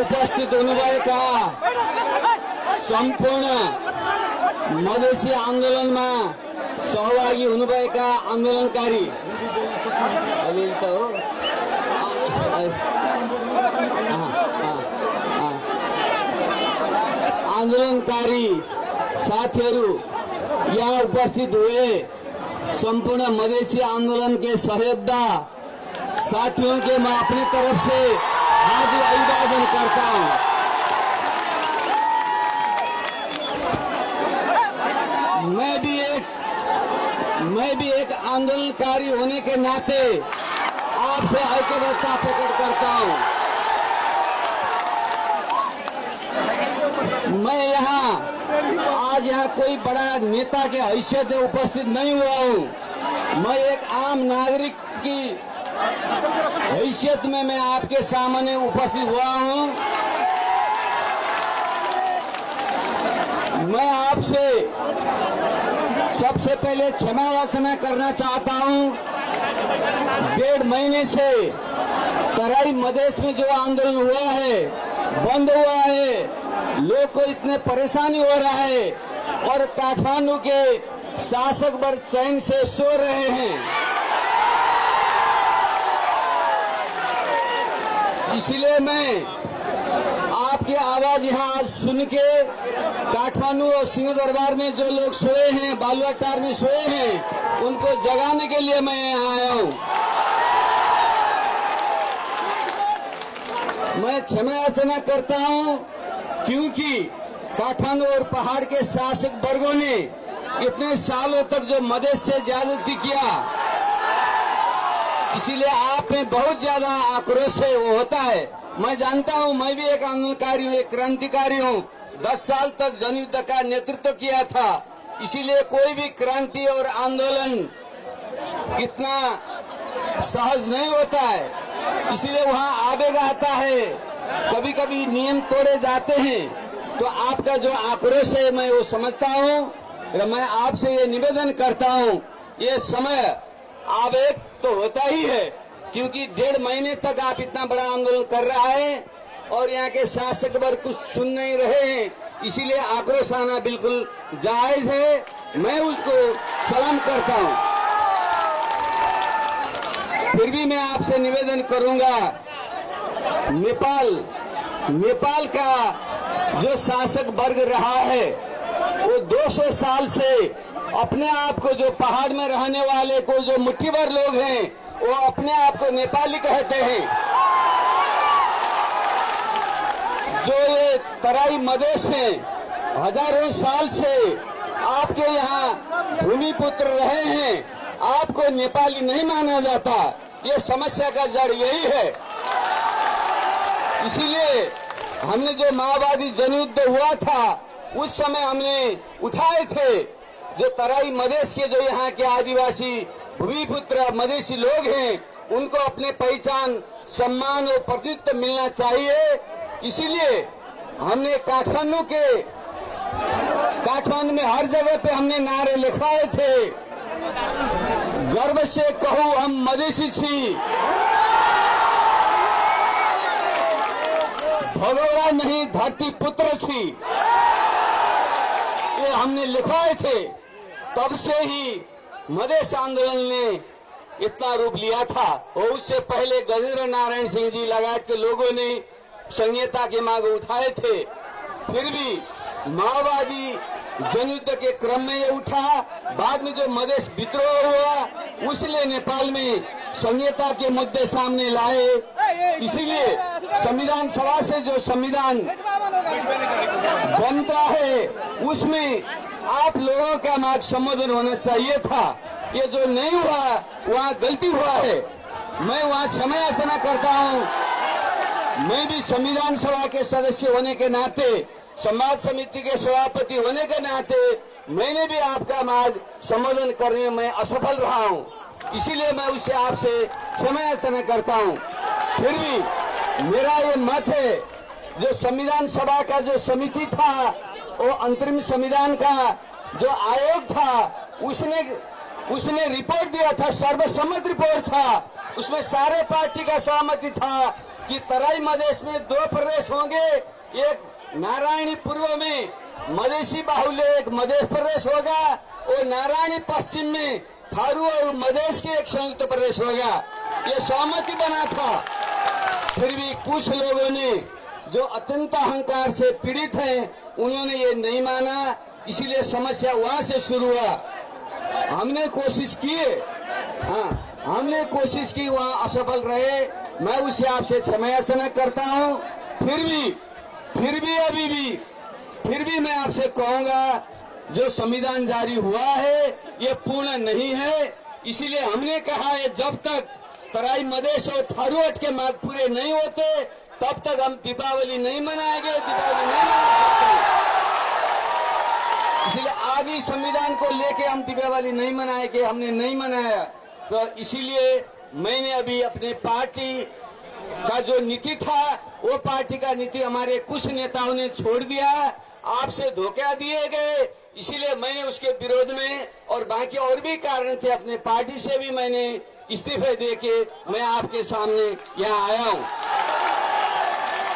उपस्थित हुनुभएका सम्पूर्ण मधेसी आन्दोलनमा सहभागी हुनुभएका आन्दोलनकारी आन्दोलनकारी साथीहरू, यहाँ उपस्थित हुए संपूर्ण मधेसी आंदोलन के सहयोद्धा साथियों के मैं अपनी तरफ से हार्दिक अभिवादन करता हूं। मैं भी एक आंदोलनकारी होने के नाते आपसे ऐक्यबद्धता प्रकट करता हूं। मैं आज यहाँ कोई बड़ा नेता के हैसियत में उपस्थित नहीं हुआ हूँ। मैं एक आम नागरिक की हैसियत में मैं आपके सामने उपस्थित हुआ हूँ। मैं आपसे सबसे पहले क्षमा याचना करना चाहता हूँ। 1.5 महीने से तराई मधेश में जो आंदोलन हुआ है, बंद हुआ है, लोग को इतने परेशानी हो रहा है और काठमांडू के शासक वर्ग चैन से सो रहे हैं। इसलिए मैं आपकी आवाज यहाँ आज सुन के काठमांडू और सिंह दरबार में जो लोग सोए हैं, बालुआटार में सोए हैं, उनको जगाने के लिए मैं यहाँ आया हूँ। मैं क्षमा याचना करता हूँ क्योंकि काठमांडू और पहाड़ के शासक वर्गों ने इतने सालों तक जो मधेश से ज्यादती किया, इसीलिए आप में बहुत ज्यादा आक्रोश है, वो होता है। मैं जानता हूं, मैं भी एक आंदोलनकारी हूं, एक क्रांतिकारी हूं। 10 साल तक जनयुद्ध का नेतृत्व किया था, इसीलिए कोई भी क्रांति और आंदोलन इतना सहज नहीं होता है। इसीलिए वहां आवेग आता है, कभी कभी नियम तोड़े जाते हैं। तो आपका जो आक्रोश है मैं वो समझता हूँ। मैं आपसे ये निवेदन करता हूँ, ये समय आवेग तो होता ही है क्योंकि 1.5 महीने तक आप इतना बड़ा आंदोलन कर रहा है और यहाँ के शासक वर्ग कुछ सुन नहीं रहे हैं, इसीलिए आक्रोश आना बिल्कुल जायज है। मैं उसको सलाम करता हूँ। फिर भी मैं आपसे निवेदन करूंगा, नेपाल का जो शासक वर्ग रहा है वो 200 साल से अपने आप को, जो पहाड़ में रहने वाले को, जो मुट्ठी भर लोग हैं, वो अपने आप को नेपाली कहते हैं। जो ये तराई मधेश हैं, हजारों साल से आपके यहाँ भूमिपुत्र रहे हैं, आपको नेपाली नहीं माना जाता। ये समस्या का जड़ यही है। इसीलिए हमने जो माओवादी जनयुद्ध हुआ था उस समय हमने उठाए थे, जो तराई मधेश के जो यहाँ के आदिवासी भूमिपुत्र मधेसी लोग हैं, उनको अपने पहचान, सम्मान और प्रतिनिधित्व मिलना चाहिए। इसीलिए हमने काठमांडू में हर जगह पे हमने नारे लिखवाए थे, गर्व से कहूं हम मधेसी छी, भगोड़ा नहीं धरती पुत्र छी, ये हमने लिखवाए थे। तब से ही मधेश आंदोलन ने इतना रूप लिया था और उससे पहले गजेंद्र नारायण सिंह जी लगायत के लोगों ने संहिता के मांग उठाए थे। फिर भी माओवादी जनयुद्ध के क्रम में ये उठा। बाद में जो मधेश विद्रोह हुआ उसने नेपाल में संहिता के मुद्दे सामने लाए। इसीलिए संविधान सभा से जो संविधान बनता है उसमें आप लोगों का मार्ग संबोधन होना चाहिए था। ये जो नहीं हुआ वहाँ गलती हुआ है। मैं वहाँ क्षमा याचना करता हूँ। मैं भी संविधान सभा के सदस्य होने के नाते, संवाद समिति के सभापति होने के नाते मैंने भी आपका मार्ग संबोधन करने में मैं असफल रहा हूँ। इसीलिए मैं उससे आपसे क्षमा याचना करता हूँ। फिर भी मेरा ये मत है, जो संविधान सभा का जो समिति था, वो अंतरिम संविधान का जो आयोग था, उसने रिपोर्ट दिया था, सर्वसम्मत रिपोर्ट था। उसमें सारे पार्टी का सहमति था, कि तराई मधेश में 2 प्रदेश होंगे, एक नारायणी पूर्व में मधेसी बाहुल्य एक मध्य प्रदेश होगा और नारायणी पश्चिम में थारू और मधेश के एक संयुक्त प्रदेश होगा। ये सहमति बना था। फिर भी कुछ लोगों ने जो अत्यंत अहंकार से पीड़ित हैं, उन्होंने ये नहीं माना, इसीलिए समस्या वहां से शुरू हुआ। हमने कोशिश की, हमने कोशिश की, वहां असफल रहे। मैं उसे आपसे क्षमा याचना करता हूं। फिर भी मैं आपसे कहूंगा, जो संविधान जारी हुआ है ये पूर्ण नहीं है। इसीलिए हमने कहा है जब तक तराई मधेश और थारूहट के मांग पूरे नहीं होते तब तक हम दीपावली नहीं मनाएंगे, दीपावली नहीं मना सकते। इसलिए आगे संविधान को लेके हम दीपावली नहीं मनाएंगे, हमने नहीं मनाया। तो इसीलिए मैंने अभी अपने पार्टी का जो नीति था, वो पार्टी का नीति हमारे कुछ नेताओं ने छोड़ दिया, आपसे धोखा दिए गए, इसीलिए मैंने उसके विरोध में, और बाकी और भी कारण थे, अपने पार्टी से भी मैंने इस्तीफे देके मैं आपके सामने यहाँ आया हूँ।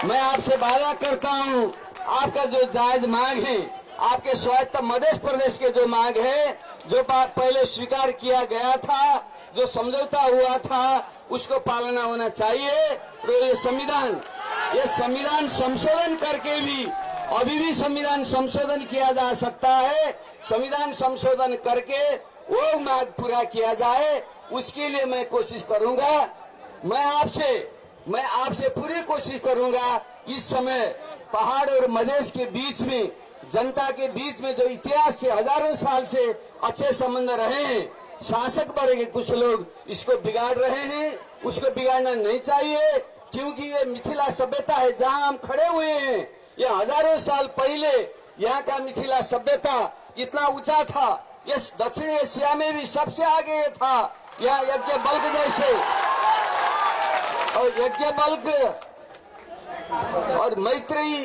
मैं आपसे वादा करता हूँ, आपका जो जायज मांग है, आपके स्वायत्त मध्य प्रदेश के जो मांग है, जो बात पहले स्वीकार किया गया था, जो समझौता हुआ था, उसको पालना होना चाहिए। तो ये संविधान संशोधन करके भी अभी भी संविधान संशोधन किया जा सकता है। संविधान संशोधन करके वो मांग पूरा किया जाए, उसके लिए मैं कोशिश करूंगा। मैं आपसे पूरी कोशिश करूंगा। इस समय पहाड़ और मधेश के बीच में, जनता के बीच में जो इतिहास से हजारों साल से अच्छे संबंध रहे हैं, शासक वर्ग के कुछ लोग इसको बिगाड़ रहे हैं। उसको बिगाड़ना नहीं चाहिए, क्योंकि ये मिथिला सभ्यता है जहां हम खड़े हुए हैं। ये हजारों साल पहले यहाँ का मिथिला सभ्यता इतना ऊंचा था, ये दक्षिण एशिया में भी सबसे आगे था। यहाँ यज्ञवल्क्य जैसे और मैत्रेयी,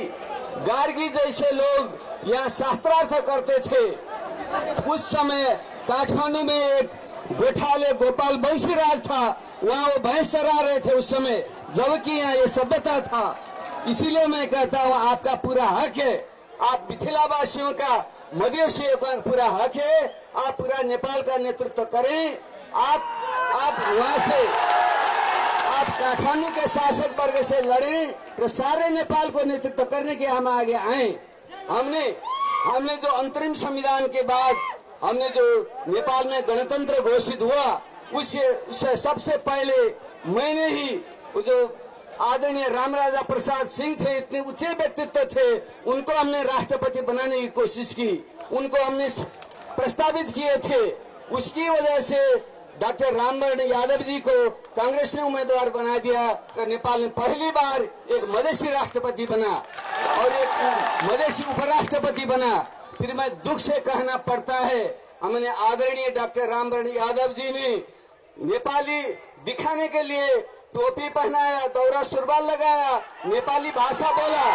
गार्गी जैसे लोग यहाँ शास्त्रार्थ करते थे। उस समय काठमांडू में एक गोठाले गोपाल बंशीराज था, वहाँ वो भैंस चरा रहे थे उस समय, जबकि यहाँ ये सभ्यता था। इसीलिए मैं कहता हूँ, आपका पूरा हक है, आप मिथिला वासियों का, मधेशियों का पूरा हक है, आप पूरा नेपाल का नेतृत्व करें। आप वहाँ से, आप काठमांडू के शासक वर्ग से लड़ें, तो सारे नेपाल को नेतृत्व करने के हम आगे आए। हमने जो अंतरिम संविधान के बाद हमने जो नेपाल में गणतंत्र घोषित हुआ, उससे सबसे पहले मैंने ही, जो आदरणीय रामराजा प्रसाद सिंह थे, इतने ऊंचे व्यक्तित्व थे, उनको हमने राष्ट्रपति बनाने की कोशिश की, उनको हमने प्रस्तावित किए थे। उसकी वजह से डॉक्टर रामवरण यादव जी को कांग्रेस ने उम्मीदवार बना दिया, तो नेपाल में पहली बार एक मधेसी राष्ट्रपति बना और एक मधेसी उपराष्ट्रपति बना। फिर मैं दुख से कहना पड़ता है, हमने आदरणीय डॉक्टर रामवरण यादव जी ने नेपाली दिखाने के लिए टोपी पहनाया, दौरा सुरबाल लगाया, नेपाली भाषा बोला,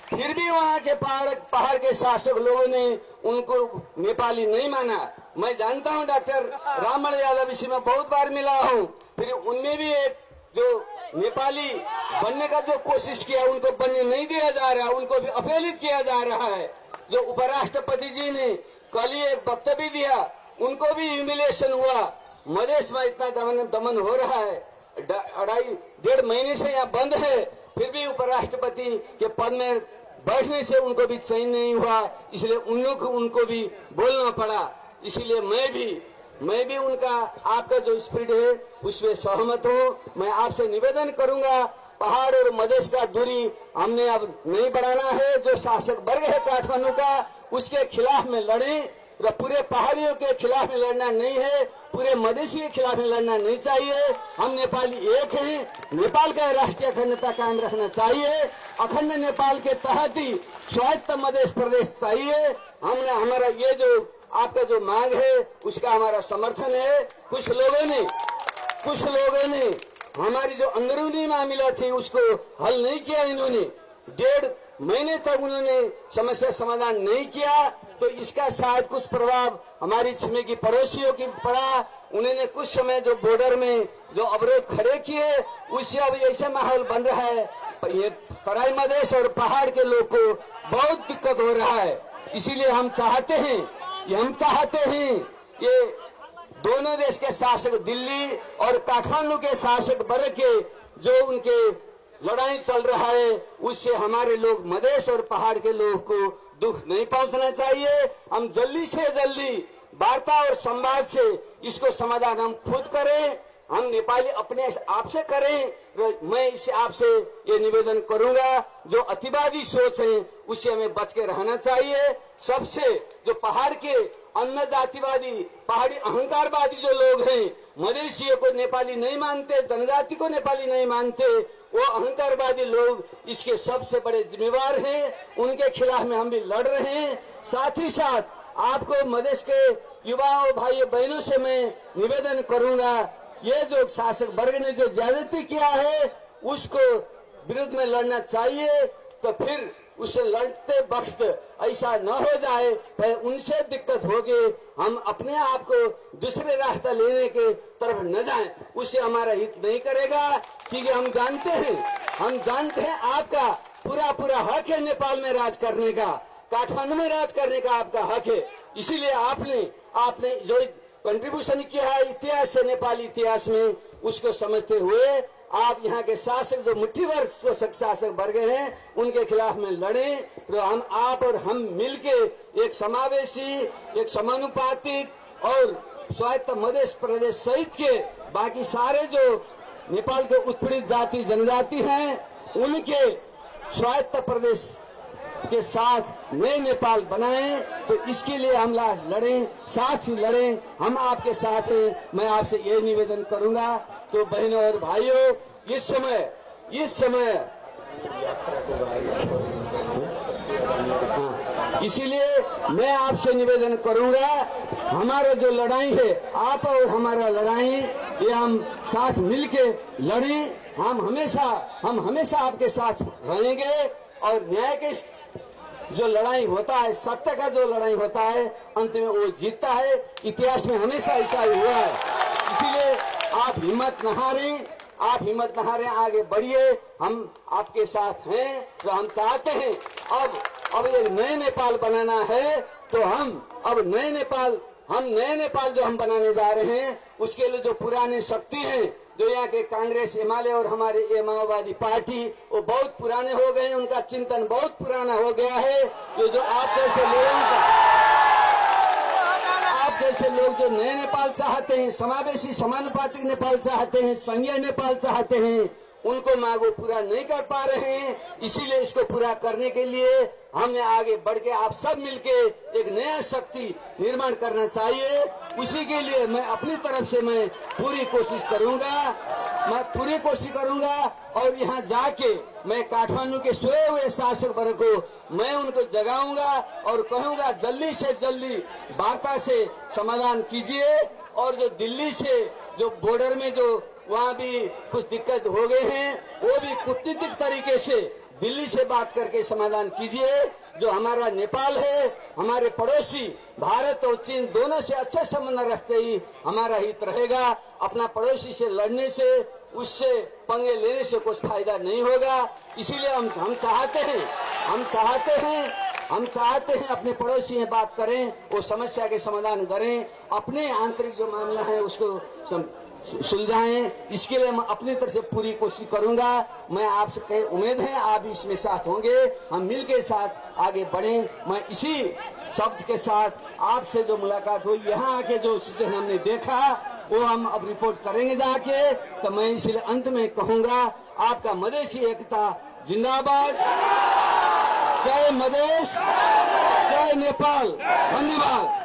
फिर भी वहाँ के पहाड़ के शासक लोगों ने उनको नेपाली नहीं माना। मैं जानता हूँ डॉक्टर रामवरण यादव इसी में बहुत बार मिला हूँ, फिर उनमें भी एक जो नेपाली बनने का जो कोशिश किया, उनको बनने नहीं दिया जा रहा, उनको भी अपहेलित किया जा रहा है। जो उपराष्ट्रपति जी ने कल ही एक वक्तव्य दिया, उनको भी ह्यूमिलिएशन हुआ। मधेश में इतना दमन हो रहा है, 1.5-1.5 महीने से यहाँ बंद है, फिर भी उपराष्ट्रपति के पद में बैठने से उनको भी चैन नहीं हुआ, इसलिए उनको भी बोलना पड़ा। इसलिए मैं भी उनका, आपका जो स्पिरिट है उसमें सहमत हूँ। मैं आपसे निवेदन करूंगा, पहाड़ और मधेश का दूरी हमने अब नहीं बढ़ाना है। जो शासक वर्ग है काठमांडू का, उसके खिलाफ में लड़े, तो पूरे पहाड़ियों के खिलाफ में लड़ना नहीं है, पूरे मधेशी के खिलाफ में लड़ना नहीं चाहिए। हम नेपाली एक हैं, नेपाल का राष्ट्रीय अखंडता कायम रखना चाहिए। अखंड नेपाल के तहत ही स्वायत्त मध्य प्रदेश चाहिए। हमारा ये जो आपका जो मांग है, उसका हमारा समर्थन है। कुछ लोगों ने हमारी जो अंदरूनी मामला थी उसको हल नहीं किया। इन्होंने महीने तक उन्होंने समस्या समाधान नहीं किया, तो इसका शायद कुछ प्रभाव हमारी छिमेकी पड़ोसियों की पड़ा। उन्होंने कुछ समय जो बॉर्डर में जो अवरोध खड़े किए, उससे अब ऐसा माहौल बन रहा है, ये तराई मधेश और पहाड़ के लोग को बहुत दिक्कत हो रहा है। इसीलिए हम चाहते हैं ये दोनों देश के शासक दिल्ली और काठमांडू के शासक वर्ग के जो उनके लड़ाई चल रहा है, उससे हमारे लोग मधेश और पहाड़ के लोग को दुख नहीं पहुंचना चाहिए। हम जल्दी से जल्दी वार्ता और संवाद से इसको समाधान हम खुद करें, हम नेपाली अपने आप से करें। मैं इससे आपसे ये निवेदन करूंगा, जो अतिवादी सोच है उससे हमें बच के रहना चाहिए। सबसे जो पहाड़ के अन्य जातिवादी, पहाड़ी अहंकारवादी जो लोग हैं, मधेशियों को नेपाली नहीं मानते, जनजाति को नेपाली नहीं मानते, वो अहंकारवादी लोग इसके सबसे बड़े जिम्मेवार हैं। उनके खिलाफ में हम भी लड़ रहे हैं। साथ ही साथ आपको मधेश के युवाओं भाइयों बहनों से मैं निवेदन करूंगा, ये जो शासक वर्ग ने जो ज्यादती किया है उसको विरुद्ध में लड़ना चाहिए। तो फिर उससे लड़ते वक्त ऐसा न हो जाए, पर उनसे दिक्कत होगी, हम अपने आप को दूसरे रास्ता लेने के तरफ न जाएं, उससे हमारा हित नहीं करेगा। क्योंकि हम जानते हैं आपका पूरा हक है नेपाल में राज करने का, काठमांडू में राज करने का आपका हक है। इसीलिए आपने जो कंट्रीब्यूशन किया है इतिहास से, नेपाली इतिहास में, उसको समझते हुए आप यहाँ के शासक जो मुट्ठीभर शासक वर्ग हैं उनके खिलाफ में लड़ें। तो आप और हम मिलके एक समावेशी, एक समानुपातिक और स्वायत्त मधेश प्रदेश सहित के बाकी सारे जो नेपाल के उत्पीड़ित जाति जनजाति हैं उनके स्वायत्त प्रदेश के साथ नए नेपाल बनाएं। तो इसके लिए हम लड़ें, साथ ही लड़ें, हम आपके साथ हैं। मैं आपसे ये निवेदन करूंगा। तो बहनों और भाइयों, इस समय इसीलिए मैं आपसे निवेदन करूंगा, हमारा जो लड़ाई है, आप और हमारा लड़ाई, ये हम साथ मिलके लड़ें। हम हमेशा आपके साथ रहेंगे और न्याय के जो लड़ाई होता है, सत्य का जो लड़ाई होता है, अंत में वो जीतता है। इतिहास में हमेशा ऐसा ही हुआ है। इसीलिए आप हिम्मत न हारें, आगे बढ़िए, हम आपके साथ हैं। तो हम चाहते हैं अब एक नए नेपाल बनाना है, तो हम नए नेपाल जो हम बनाने जा रहे हैं, उसके लिए जो पुराने शक्ति हैं, जो यहाँ के कांग्रेस, एमएलए और हमारे ये माओवादी पार्टी, वो बहुत पुराने हो गए, उनका चिंतन बहुत पुराना हो गया है। ये जो आप जैसे लोग जो नए नेपाल चाहते हैं, समावेशी समानुपातिक नेपाल चाहते हैं, संघीय नेपाल चाहते हैं, उनको मांग वो पूरा नहीं कर पा रहे हैं। इसीलिए इसको पूरा करने के लिए हमने आगे बढ़ के आप सब मिलके एक नया शक्ति निर्माण करना चाहिए। उसी के लिए मैं अपनी तरफ से मैं पूरी कोशिश करूंगा और यहाँ जाके मैं काठमांडू के सोए हुए शासक वर्ग को मैं उनको जगाऊंगा और कहूंगा जल्दी से जल्दी वार्ता से समाधान कीजिए। और जो दिल्ली से जो बॉर्डर में जो वहाँ भी कुछ दिक्कत हो गए हैं, वो भी कूटनीतिक तरीके से दिल्ली से बात करके समाधान कीजिए। जो हमारा नेपाल है, हमारे पड़ोसी भारत और चीन दोनों से अच्छे संबंध रखते ही हमारा हित रहेगा। अपना पड़ोसी से लड़ने से, उससे पंगे लेने से कुछ फायदा नहीं होगा। इसीलिए हम चाहते हैं अपने पड़ोसी से बात करें, वो समस्या के समाधान करें, अपने आंतरिक जो मामला है उसको सुलझाएं। इसके लिए मैं अपनी तरफ से पूरी कोशिश करूंगा। मैं आपसे उम्मीद है आप भी इसमें साथ होंगे, हम मिलके साथ आगे बढ़ें। मैं इसी शब्द के साथ आपसे जो मुलाकात हुई, यहाँ आके जो सिचुएशन हमने देखा, वो हम अब रिपोर्ट करेंगे जाके। तो मैं इसलिए अंत में कहूंगा, आपका मधेशी एकता जिंदाबाद। जय मधेश, जय नेपाल। धन्यवाद।